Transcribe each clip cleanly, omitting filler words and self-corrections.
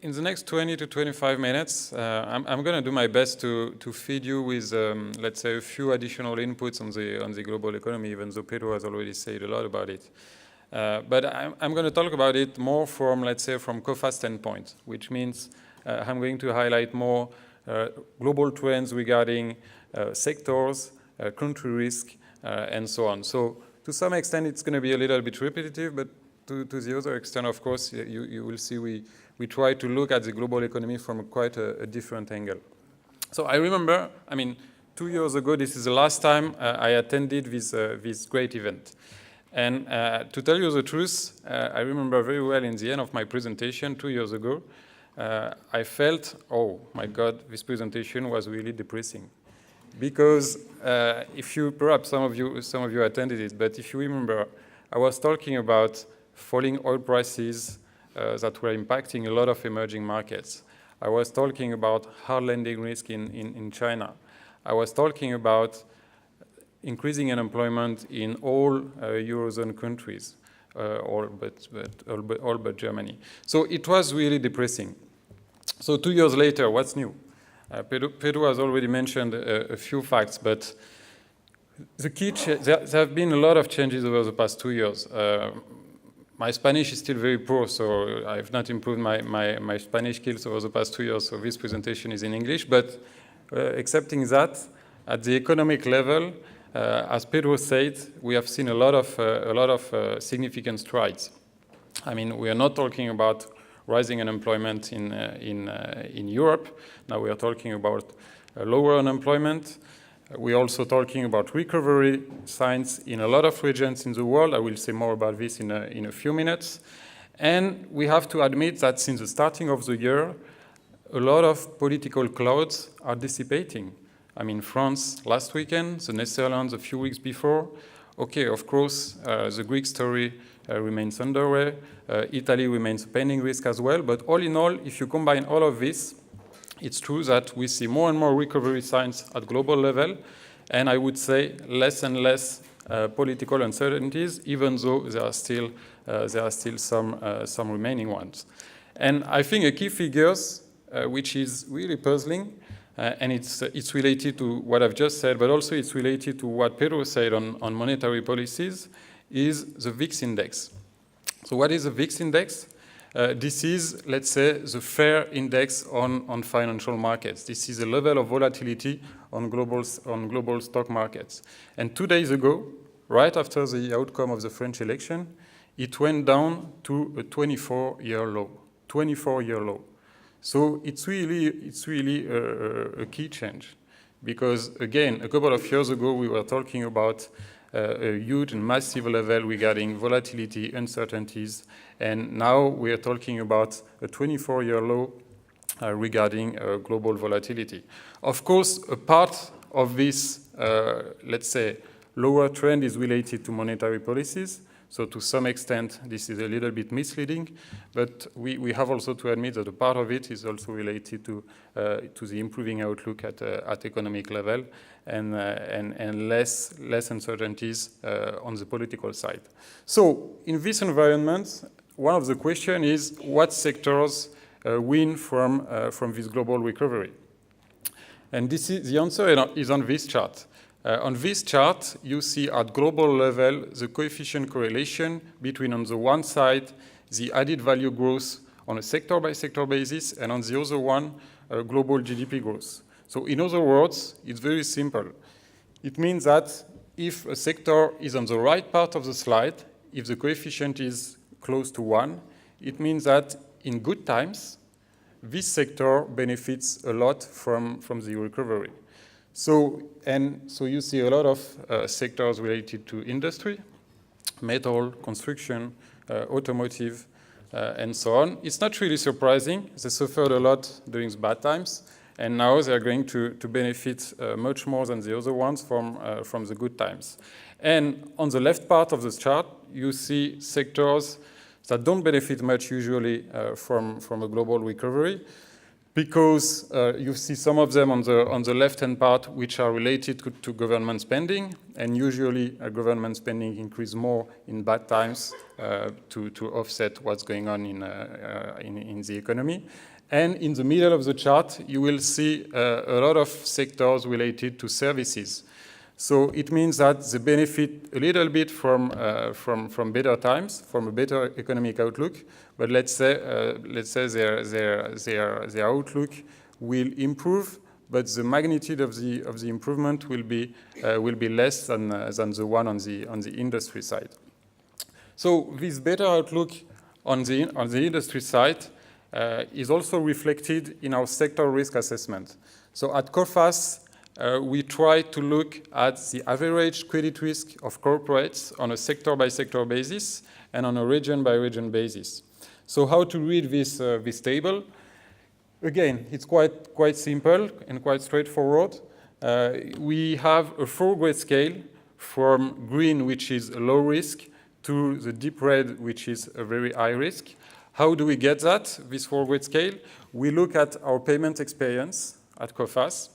in the next 20 to 25 minutes, I'm going to do my best to feed you with, let's say, a few additional inputs on the global economy, even though Pedro has already said a lot about it. But I'm going to talk about it more from, let's say, from Coface standpoint, which means I'm going to highlight more global trends regarding sectors, country risk, and so on. So to some extent, it's going to be a little bit repetitive, but to the other extent, of course, you will see we try to look at the global economy from quite a different angle. So I remember, 2 years ago, this is the last time I attended this great event. And to tell you the truth, I remember very well in the end of my presentation 2 years ago, I felt, oh my God, this presentation was really depressing. Because if you, perhaps some of you attended it, but if you remember, I was talking about falling oil prices that were impacting a lot of emerging markets. I was talking about hard landing risk in China. I was talking about increasing unemployment in all Eurozone countries, all but Germany. So it was really depressing. So 2 years later, what's new? Pedro has already mentioned a few facts, but the key there have been a lot of changes over the past 2 years. My Spanish is still very poor, so I've not improved my Spanish skills over the past 2 years, so this presentation is in English. But accepting that, at the economic level, as Pedro said, we have seen a lot of significant strides. We are not talking about rising unemployment in Europe. Now we are talking about lower unemployment. We are also talking about recovery signs in a lot of regions in the world. I will say more about this in a few minutes. And we have to admit that since the starting of the year, a lot of political clouds are dissipating. France last weekend, the Netherlands a few weeks before. Okay, of course, the Greek story remains underway. Italy remains a pending risk as well. But all in all, if you combine all of this, it's true that we see more and more recovery signs at global level, and I would say less and less political uncertainties, even though there are still some remaining ones. And I think a key figure, which is really puzzling, and it's related to what I've just said, but also it's related to what Pedro said on monetary policies, is the VIX index. So what is the VIX index? This is, let's say, the fair index on financial markets. This is a level of volatility on global stock markets. And 2 days ago, right after the outcome of the French election, it went down to a 24-year low. 24-year low. So it's really a key change, because again, a couple of years ago we were talking about a huge and massive level regarding volatility, uncertainties, and now we are talking about a 24-year low regarding global volatility. Of course, a part of this, let's say, lower trend is related to monetary policies. So to some extent, this is a little bit misleading, but we have also to admit that a part of it is also related to the improving outlook at economic level and less uncertainties on the political side. So in this environment, one of the questions is what sectors win from this global recovery? And the answer is on this chart. On this chart, you see at global level the coefficient correlation between, on the one side, the added value growth on a sector-by-sector basis, and on the other one, global GDP growth. So in other words, it's very simple. It means that if a sector is on the right part of the slide, if the coefficient is close to 1, it means that in good times, this sector benefits a lot from the recovery. So you see a lot of sectors related to industry, metal, construction, automotive, and so on. It's not really surprising. They suffered a lot during the bad times, and now they are going to benefit much more than the other ones from the good times. And on the left part of the chart, you see sectors that don't benefit much usually from a global recovery. because you see some of them on the left-hand part, which are related to government spending, and usually government spending increase more in bad times to offset what's going on in the economy. And in the middle of the chart, you will see a lot of sectors related to services. So it means that they benefit a little bit from better times, from a better economic outlook. But let's say their outlook will improve, but the magnitude of the improvement will be less than the one on the industry side. So this better outlook on the industry side is also reflected in our sector risk assessment. So at Coface, we try to look at the average credit risk of corporates on a sector-by-sector basis and on a region-by-region basis. So how to read this table? Again, it's quite simple and quite straightforward. We have a 4-grade scale from green, which is a low risk, to the deep red, which is a very high risk. How do we get that, this 4-grade scale? We look at our payment experience at Coface.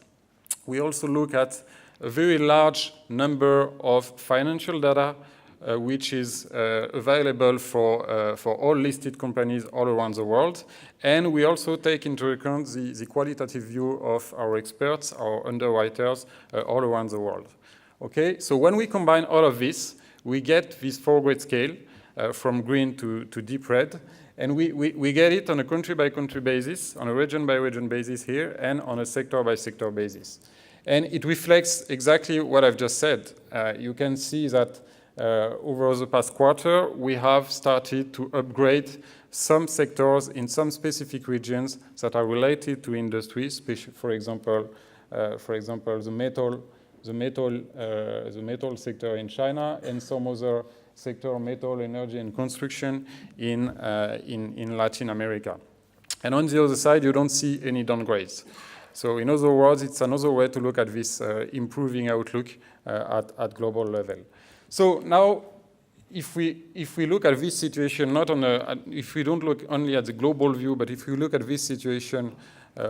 We also look at a very large number of financial data, which is available for all listed companies all around the world. And we also take into account the qualitative view of our experts, our underwriters, all around the world. Okay, so when we combine all of this, we get this 4-grade scale from green to deep red. And we get it on a country-by-country basis, on a region-by-region basis here, and on a sector-by-sector basis. And it reflects exactly what I've just said. You can see that over the past quarter, we have started to upgrade some sectors in some specific regions that are related to industries, for example, the metal sector in China, and some other sector, metal, energy, and construction in Latin America. And on the other side, you don't see any downgrades. So in other words, it's another way to look at this improving outlook at global level. So now, if we look at this situation, if we don't look only at the global view, but if we look at this situation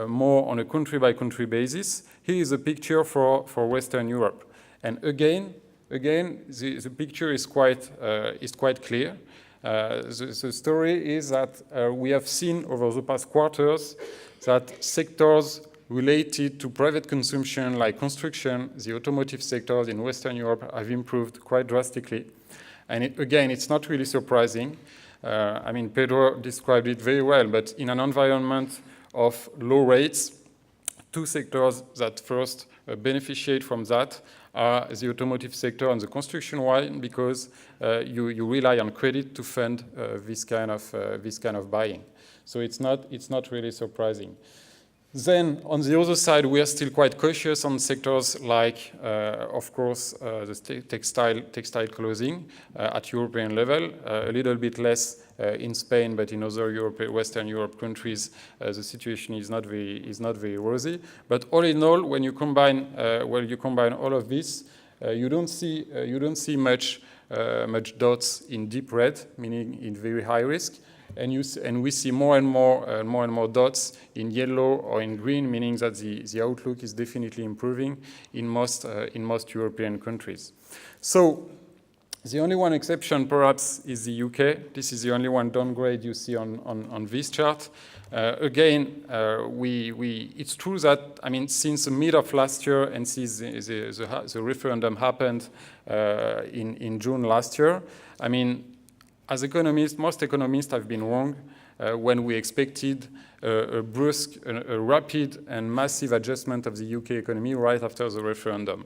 more on a country-by-country basis, here is a picture for Western Europe. And again, the picture is quite clear. The story is that we have seen over the past quarters that sectors related to private consumption like construction, the automotive sectors in Western Europe have improved quite drastically. And again, it's not really surprising. I mean, Pedro described it very well, but in an environment of low rates, two sectors that first beneficiate from that are the automotive sector and the construction one, because you rely on credit to fund this kind of buying. So it's not really surprising. Then, on the other side, we are still quite cautious on sectors like, of course, the textile clothing at European level, a little bit less in Spain, but in other Western Europe countries, the situation is not very rosy. But all in all, when you combine all of this, you don't see much dots in deep red, meaning in very high risk. And we see more and more dots in yellow or in green, meaning that the outlook is definitely improving in most European countries. So the only one exception perhaps is the UK. This is the only one downgrade you see on this chart. Again, it's true that, I mean, since the mid of last year and since the referendum happened in June last year, I mean, as economists, most economists have been wrong when we expected a rapid and massive adjustment of the UK economy right after the referendum.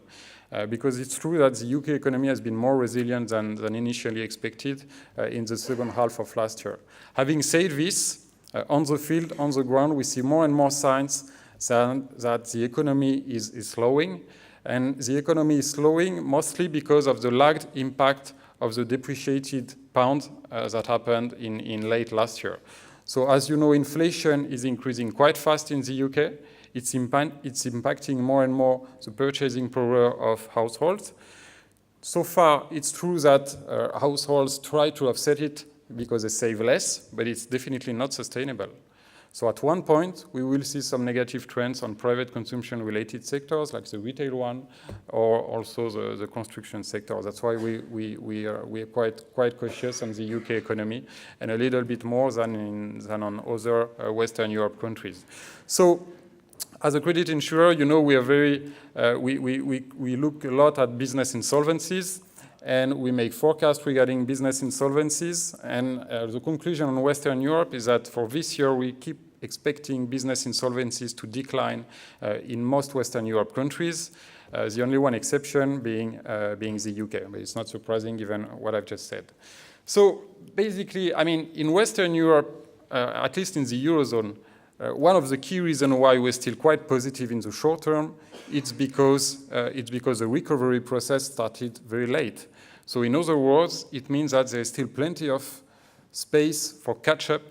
Because it's true that the UK economy has been more resilient than initially expected in the second half of last year. Having said this, on the field, on the ground, we see more and more signs that the economy is slowing. And the economy is slowing mostly because of the lagged impact of the depreciated pound that happened in late last year. So as you know, inflation is increasing quite fast in the UK. It's impacting more and more the purchasing power of households. So far, it's true that households try to offset it because they save less, but it's definitely not sustainable. So at one point, we will see some negative trends on private consumption-related sectors, like the retail one, or also the construction sector. That's why we are quite cautious on the UK economy, and a little bit more than on other Western Europe countries. So, as a credit insurer, you know, we are very we look a lot at business insolvencies, and we make forecasts regarding business insolvencies. And the conclusion on Western Europe is that for this year, we keep expecting business insolvencies to decline in most Western Europe countries. The only one exception being the UK, but it's not surprising given what I've just said. So basically, I mean, in Western Europe, at least in the Eurozone, one of the key reasons why we're still quite positive in the short term, it's because the recovery process started very late. So in other words, it means that there's still plenty of space for catch-up,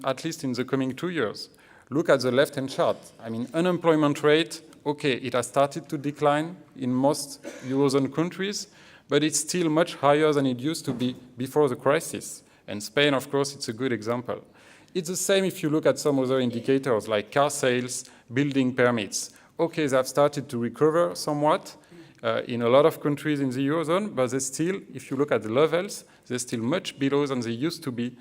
at least in the coming 2 years. Look at the left-hand chart. I mean, unemployment rate, okay, it has started to decline in most Eurozone countries, but it's still much higher than it used to be before the crisis. And Spain, of course, it's a good example. It's the same if you look at some other indicators like car sales, building permits. Okay, they have started to recover somewhat in a lot of countries in the Eurozone, but they still, if you look at the levels, they're still much below than they used to be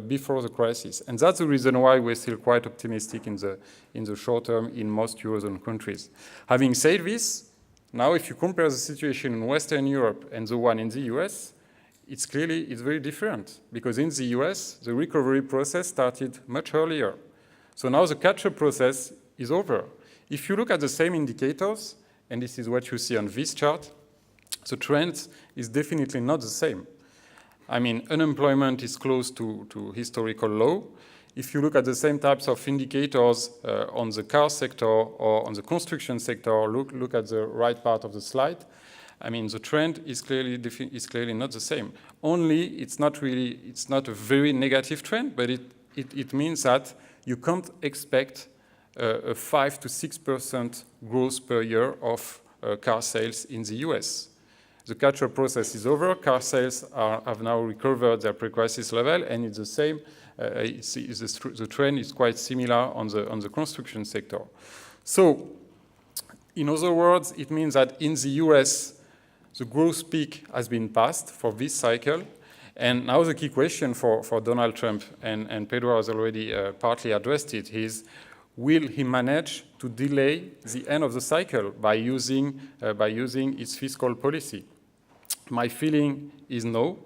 before the crisis. And that's the reason why we're still quite optimistic in the short term in most Eurozone countries. Having said this, now if you compare the situation in Western Europe and the one in the US, it's very different, because in the US, the recovery process started much earlier. So now the catch-up process is over. If you look at the same indicators, and this is what you see on this chart, the trend is definitely not the same. I mean, unemployment is close to historical low. If you look at the same types of indicators on the car sector or on the construction sector, look at the right part of the slide. I mean, the trend is clearly not the same. Only it's not a very negative trend, but it means that you can't expect a 5 to 6% growth per year of car sales in the US. The catch-up process is over. Car sales have now recovered their pre-crisis level, and it's the same. The trend is quite similar on the construction sector. So, in other words, it means that in the US, the growth peak has been passed for this cycle. And now the key question for Donald Trump, and Pedro has already partly addressed it, is will he manage to delay the end of the cycle by using its fiscal policy? My feeling is no,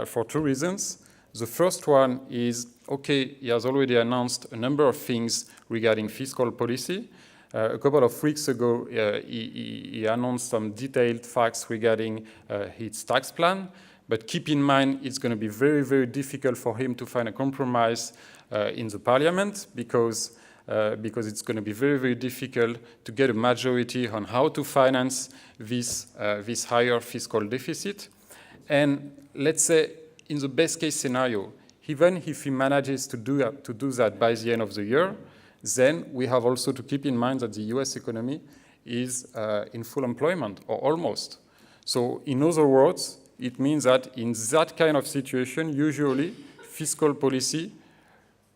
for two reasons. The first one is, okay, he has already announced a number of things regarding fiscal policy. A couple of weeks ago, he announced some detailed facts regarding his tax plan. But keep in mind, it's going to be very, very difficult for him to find a compromise in the parliament because it's going to be very, very difficult to get a majority on how to finance this higher fiscal deficit. And let's say, in the best case scenario, even if he manages to do that by the end of the year, then we have also to keep in mind that the US economy is in full employment, or almost. So in other words, it means that in that kind of situation, usually fiscal policy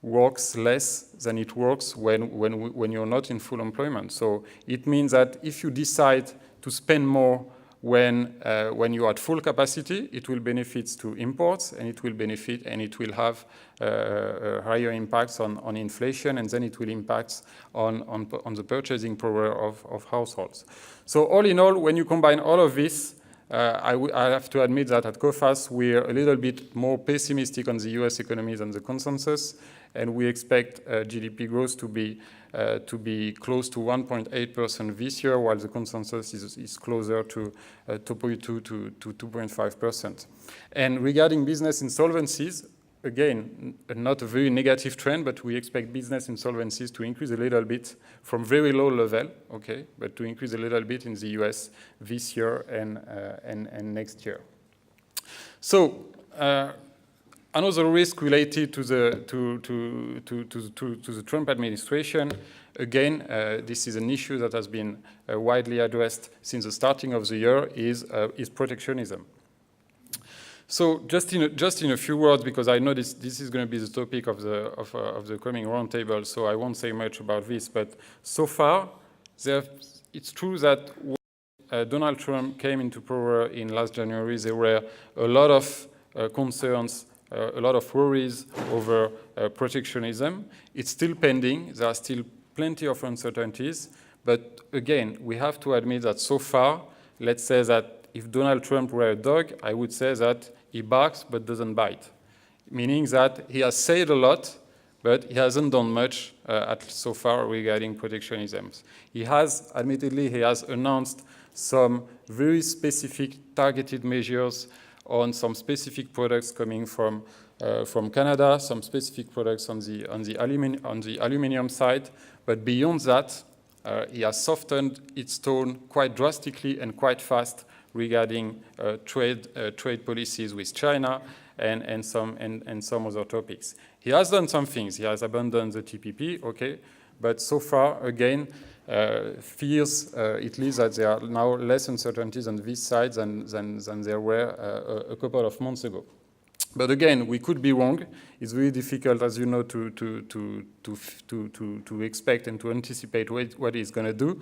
works less than it works when you're not in full employment. So it means that if you decide to spend more when you're at full capacity, it will benefit to imports, and it will have higher impacts on inflation, and then it will impact on the purchasing power of households. So all in all, when you combine all of this, I have to admit that at Coface, we're a little bit more pessimistic on the US economy than the consensus, and we expect GDP growth to be close to 1.8% this year, while the consensus is closer to 2.2 to 2.5%. And regarding business insolvencies, again, not a very negative trend, but we expect business insolvencies to increase a little bit from very low level, okay, but to increase a little bit in the US this year and next year. So another risk related to the Trump administration, again, this is an issue that has been widely addressed since the starting of the year, is protectionism. So just in a few words, because I know this is going to be the topic of the coming roundtable, so I won't say much about this. But so far, it's true that when Donald Trump came into power in last January, there were a lot of concerns, a lot of worries over protectionism. It's still pending. There are still plenty of uncertainties. But again, we have to admit that so far, let's say that if Donald Trump were a dog, I would say that he barks but doesn't bite, meaning that he has said a lot, but he hasn't done much so far regarding protectionism. Admittedly, he has announced some very specific targeted measures on some specific products coming from Canada, some specific products on the aluminium side, but beyond that, he has softened its tone quite drastically and quite fast regarding trade policies with China and some other topics. He has done some things. He has abandoned the TPP, okay, but so far, again, fears it leaves that there are now less uncertainties on this side than there were a couple of months ago. But again, we could be wrong. It's very difficult, as you know, to expect and to anticipate what he's going to do.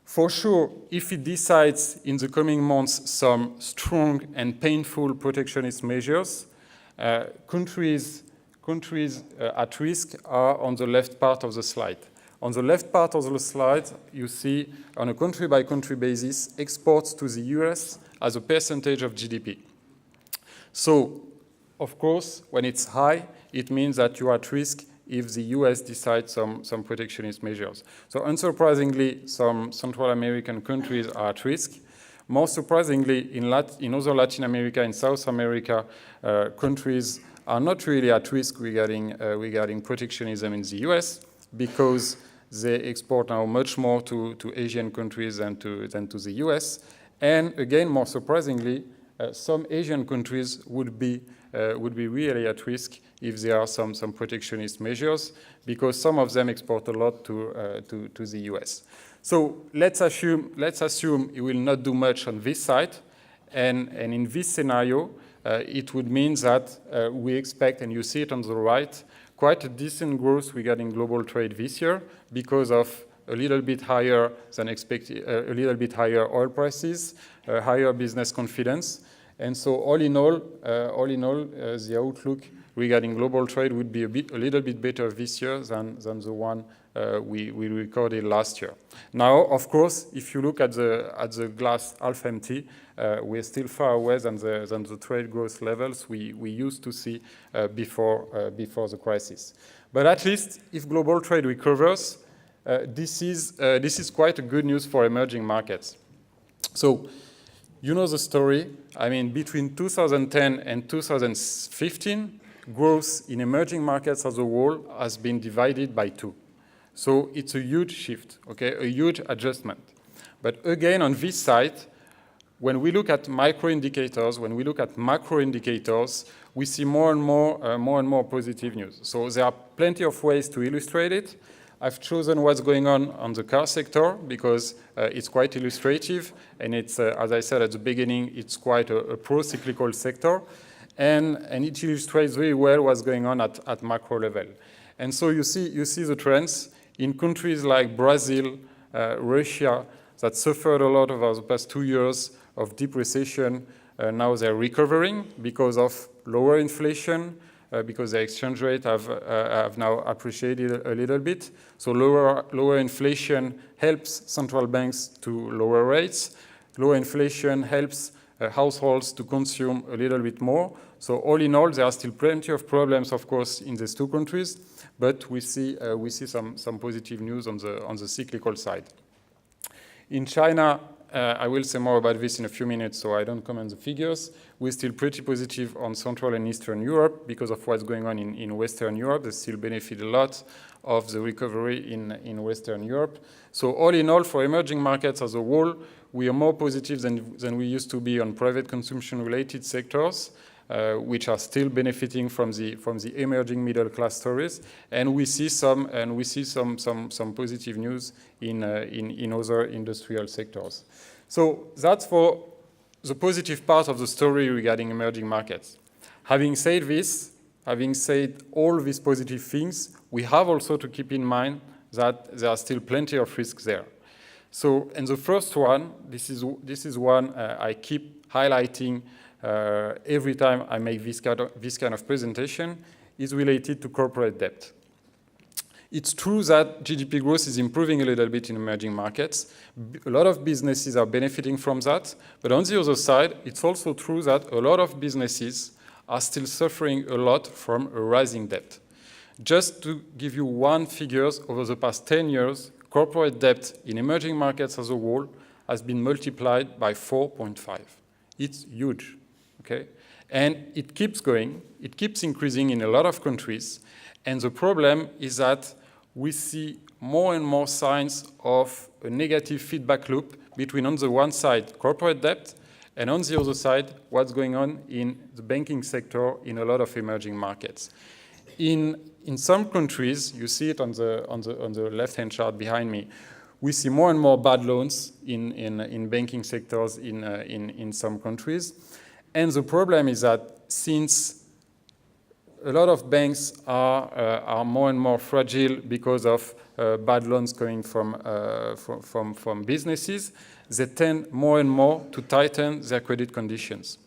For sure, if he decides in the coming months some strong and painful protectionist measures, countries at risk are on the left part of the slide. On the left part of the slide, you see on a country-by-country basis, exports to the US as a percentage of GDP. So, of course, when it's high, it means that you are at risk if the US decides some protectionist measures. So unsurprisingly, some Central American countries are at risk. More surprisingly, in other Latin America and South America, countries are not really at risk regarding protectionism in the US because they export now much more to Asian countries than to the US. And again, more surprisingly, some Asian countries would be really at risk if there are some protectionist measures, because some of them export a lot to the US. So let's assume it will not do much on this side, and in this scenario, it would mean that we expect, and you see it on the right, quite a decent growth regarding global trade this year because of a little bit higher than expected, a little bit higher oil prices, higher business confidence. And so all in all, the outlook regarding global trade would be a little bit better this year than the one we recorded last year. Now, of course, if you look at the glass half empty, we're still far away than the trade growth levels we used to see before the crisis. But at least if global trade recovers, this is quite a good news for emerging markets. So, you know the story. I mean, between 2010 and 2015, growth in emerging markets as a whole has been divided by 2. So it's a huge shift, okay, a huge adjustment. But again, on this side, when we look at micro indicators, when we look at macro indicators, we see more and more positive news. So there are plenty of ways to illustrate it. I've chosen what's going on the car sector because it's quite illustrative, and it's, as I said at the beginning, it's quite a pro-cyclical sector, and it illustrates very well what's going on at macro level. And so you see the trends in countries like Brazil, Russia, that suffered a lot over the past 2 years of deep recession. Now they're recovering because of lower inflation, because the exchange rate have now appreciated a little bit. So lower inflation helps central banks to lower rates. Lower inflation helps households to consume a little bit more. So all in all, there are still plenty of problems, of course, in these 2 countries, but we see some positive news on the cyclical side. In China, I will say more about this in a few minutes, so I don't comment the figures. We're still pretty positive on Central and Eastern Europe because of what's going on in Western Europe. They still benefit a lot of the recovery in Western Europe. So all in all, for emerging markets as a whole, we are more positive than we used to be on private consumption-related sectors, which are still benefiting from the emerging middle class stories, and we see some positive news in other industrial sectors. So that's for the positive part of the story regarding emerging markets. Having said this, having said all these positive things, we have also to keep in mind that there are still plenty of risks there. So, and the first one, this is one I keep highlighting every time I make this kind of presentation, is related to corporate debt. It's true that GDP growth is improving a little bit in emerging markets. A lot of businesses are benefiting from that. But on the other side, it's also true that a lot of businesses are still suffering a lot from a rising debt. Just to give you one figure, over the past 10 years, corporate debt in emerging markets as a whole has been multiplied by 4.5. It's huge, okay? And it keeps going. It keeps increasing in a lot of countries. And the problem is that we see more and more signs of a negative feedback loop between, on the one side, corporate debt, and on the other side, what's going on in the banking sector in a lot of emerging markets. In some countries, you see it on the left-hand chart behind me, we see more and more bad loans in banking sectors in some countries. And the problem is that since a lot of banks are more and more fragile because of bad loans coming from businesses, they tend more and more to tighten their credit conditions.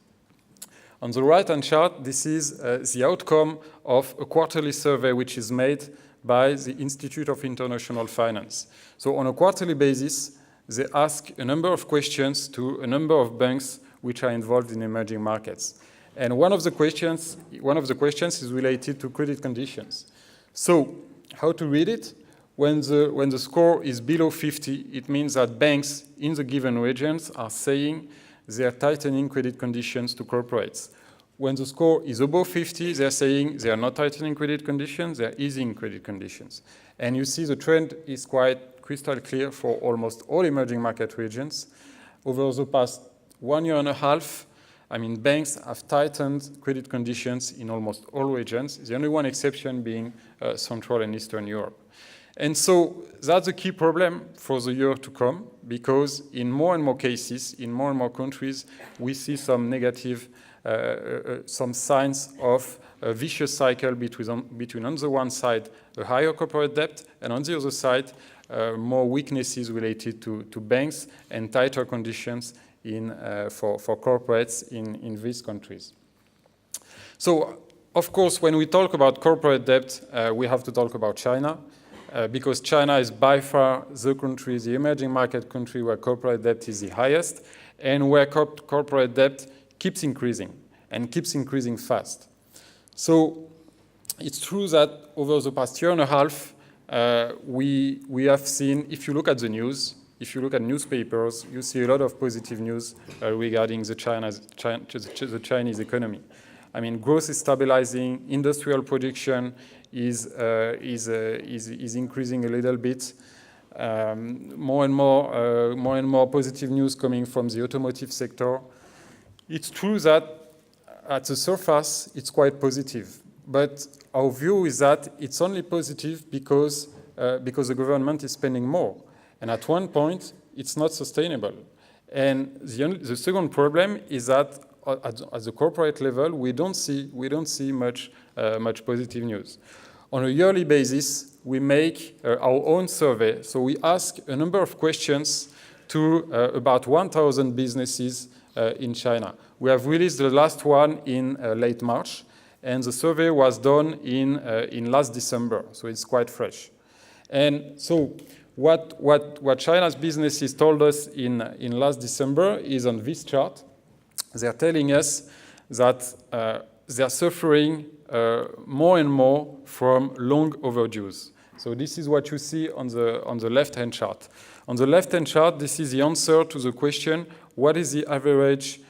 On the right-hand chart, this is the outcome of a quarterly survey which is made by the Institute of International Finance. So on a quarterly basis, they ask a number of questions to a number of banks which are involved in emerging markets. And one of the questions is related to credit conditions. So how to read it? When the score is below 50, it means that banks in the given regions are saying they are tightening credit conditions to corporates. When the score is above 50, they are saying they are not tightening credit conditions, they are easing credit conditions. And you see the trend is quite crystal clear for almost all emerging market regions. Over the past 1 year and a half, I mean, banks have tightened credit conditions in almost all regions, the only one exception being Central and Eastern Europe. And so that's a key problem for the year to come, because in more and more cases, in more and more countries, we see some negative, some signs of a vicious cycle between on the one side, a higher corporate debt, and on the other side, more weaknesses related to banks and tighter conditions for corporates in these countries. So, of course, when we talk about corporate debt, we have to talk about China, because China is by far the country, the emerging market country where corporate debt is the highest, and where corporate debt keeps increasing, and keeps increasing fast. So it's true that over the past year and a half, we have seen, if you look at the news, if you look at newspapers, you see a lot of positive news regarding the Chinese economy. I mean, growth is stabilizing, industrial production is increasing a little bit. More and more positive news coming from the automotive sector. It's true that at the surface, it's quite positive. But our view is that it's only positive because the government is spending more. And at one point, it's not sustainable. And the second problem is that at the corporate level, we don't see much positive news. On a yearly basis, we make our own survey. So we ask a number of questions to about 1,000 businesses in China. We have released the last one in late March, and the survey was done in last December, so it's quite fresh. And so what China's businesses told us in last December is on this chart. They're telling us that they're suffering more and more from long overdues. So this is what you see on the left-hand chart. On the left-hand chart, this is the answer to the question: what is the average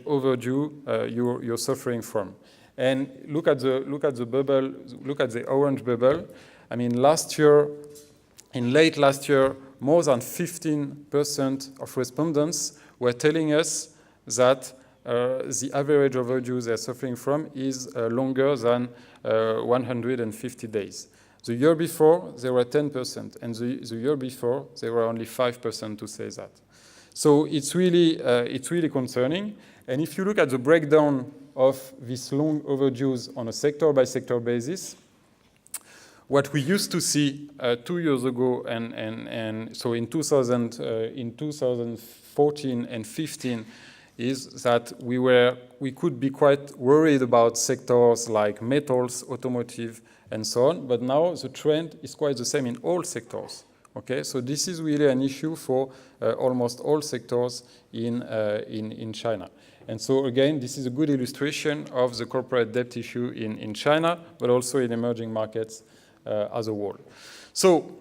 overdue you're suffering from? And look at the bubble. Look at the orange bubble. I mean, in late last year, more than 15% of respondents were telling us that the average overdue they're suffering from is longer than 150 days. The year before, they were 10%, and the year before, they were only 5% to say that. So it's really concerning. And if you look at the breakdown of these long overdues on a sector-by-sector basis, what we used to see 2 years ago, and so in 2014 and 15, is that we could be quite worried about sectors like metals, automotive, and so on. But now the trend is quite the same in all sectors. Okay, so this is really an issue for almost all sectors in China. And so again, this is a good illustration of the corporate debt issue in China, but also in emerging markets as a whole. So,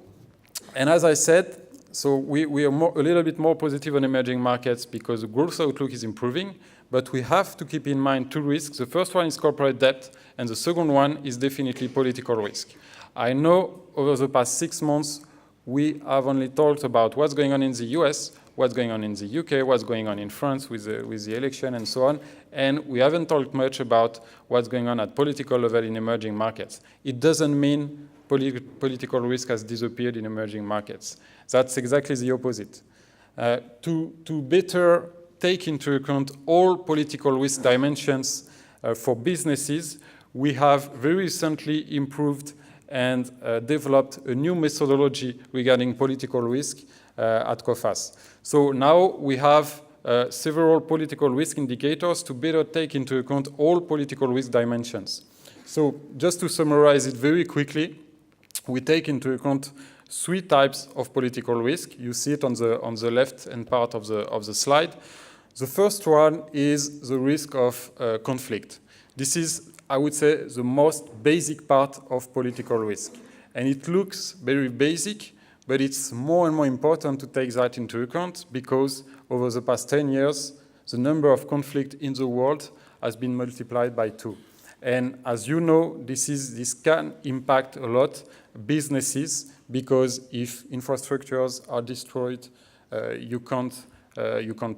and as I said, so we are a little bit more positive on emerging markets because the growth outlook is improving, but we have to keep in mind 2 risks. The first one is corporate debt, and the second one is definitely political risk. I know over the past 6 months, we have only talked about what's going on in the US, what's going on in the UK, what's going on in France with the election and so on, and we haven't talked much about what's going on at political level in emerging markets. It doesn't mean political risk has disappeared in emerging markets. That's exactly the opposite. To better take into account all political risk dimensions for businesses, we have very recently improved and developed a new methodology regarding political risk at Coface. So now we have several political risk indicators to better take into account all political risk dimensions. So just to summarize it very quickly, we take into account 3 types of political risk. You see it on the left-hand part of the slide. The first one is the risk of conflict. This is, I would say, the most basic part of political risk. And it looks very basic, but it's more and more important to take that into account because over the past 10 years, the number of conflicts in the world has been multiplied by 2. And as you know, this can impact a lot businesses because if infrastructures are destroyed, you can't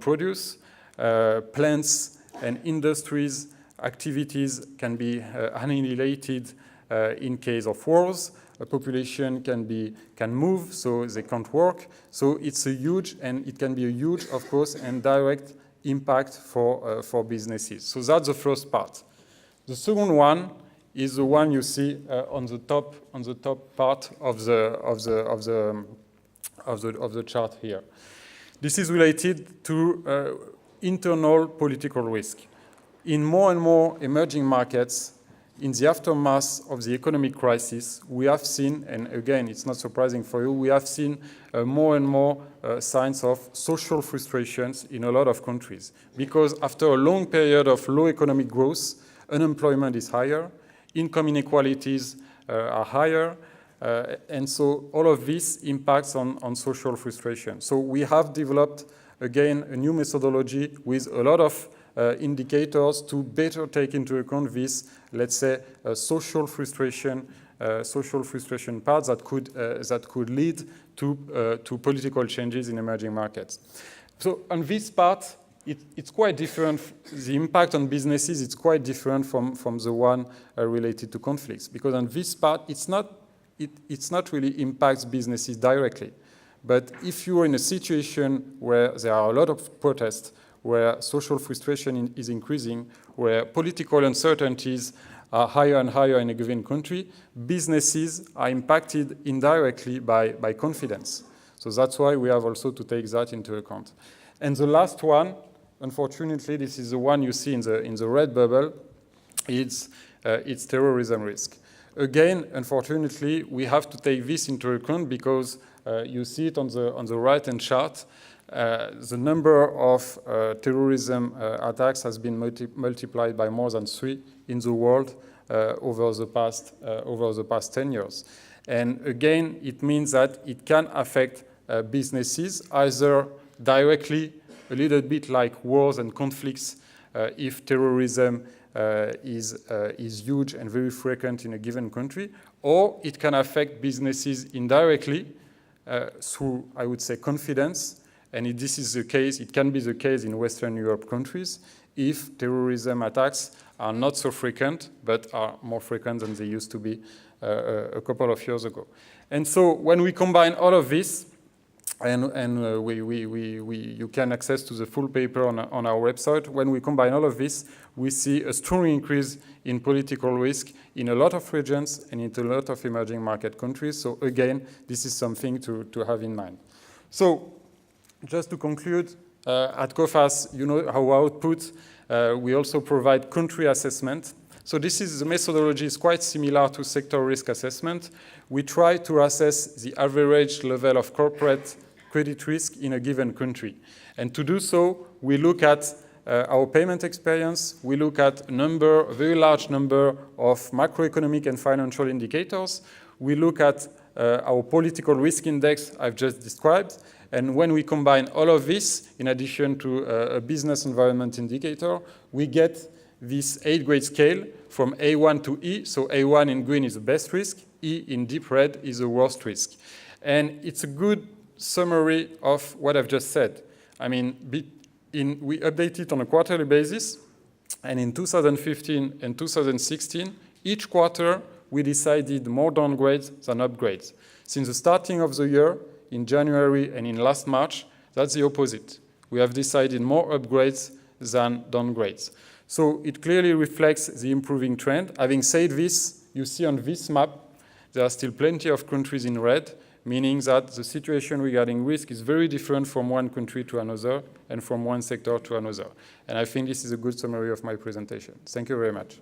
produce. Plants and industries activities can be annihilated in case of wars. A population can move, so they can't work. So it's a huge, and it can be a huge, of course, and direct impact for businesses. So that's the first part. The second one is the one you see on the top part of the chart here. This is related to internal political risk. In more and more emerging markets, in the aftermath of the economic crisis, we have seen, and again, it's not surprising for you, we have seen more and more signs of social frustrations in a lot of countries. Because after a long period of low economic growth, unemployment is higher, income inequalities are higher, and so all of this impacts on social frustration. So we have developed, again, a new methodology with a lot of indicators to better take into account this, let's say, social frustration parts that could lead to political changes in emerging markets. So on this part, it's quite different. The impact on businesses is quite different from the one related to conflicts, because on this part, it's not really impacts businesses directly. But if you are in a situation where there are a lot of protests, where social frustration is increasing, where political uncertainties are higher and higher in a given country, businesses are impacted indirectly by confidence. So that's why we have also to take that into account. And the last one, unfortunately, this is the one you see in the red bubble, it's terrorism risk. Again, unfortunately, we have to take this into account because you see it on the right-hand chart. The number of terrorism attacks has been multiplied by more than 3 in the world over the past 10 years. And again, it means that it can affect businesses either directly, a little bit like wars and conflicts, if terrorism is huge and very frequent in a given country, or it can affect businesses indirectly through, I would say, confidence. And if this is the case, it can be the case in Western Europe countries if terrorism attacks are not so frequent, but are more frequent than they used to be a couple of years ago. And so when we combine all of this, you can access to the full paper on our website. When we combine all of this, we see a strong increase in political risk in a lot of regions and into a lot of emerging market countries. So again, this is something to have in mind. So just to conclude, at Coface, you know our output. We also provide country assessment. So the methodology is quite similar to sector risk assessment. We try to assess the average level of corporate credit risk in a given country. And to do so, we look at our payment experience. We look at a very large number of macroeconomic and financial indicators. We look at our political risk index I've just described. And when we combine all of this, in addition to a business environment indicator, we get this 8-grade scale from A1 to E. So A1 in green is the best risk. E in deep red is the worst risk. And it's a good summary of what I've just said. I mean, we update it on a quarterly basis. And in 2015 and 2016, each quarter, we decided more downgrades than upgrades. Since the starting of the year, in January and in last March, that's the opposite. We have decided more upgrades than downgrades. So it clearly reflects the improving trend. Having said this, you see on this map, there are still plenty of countries in red, meaning that the situation regarding risk is very different from one country to another and from one sector to another. And I think this is a good summary of my presentation. Thank you very much.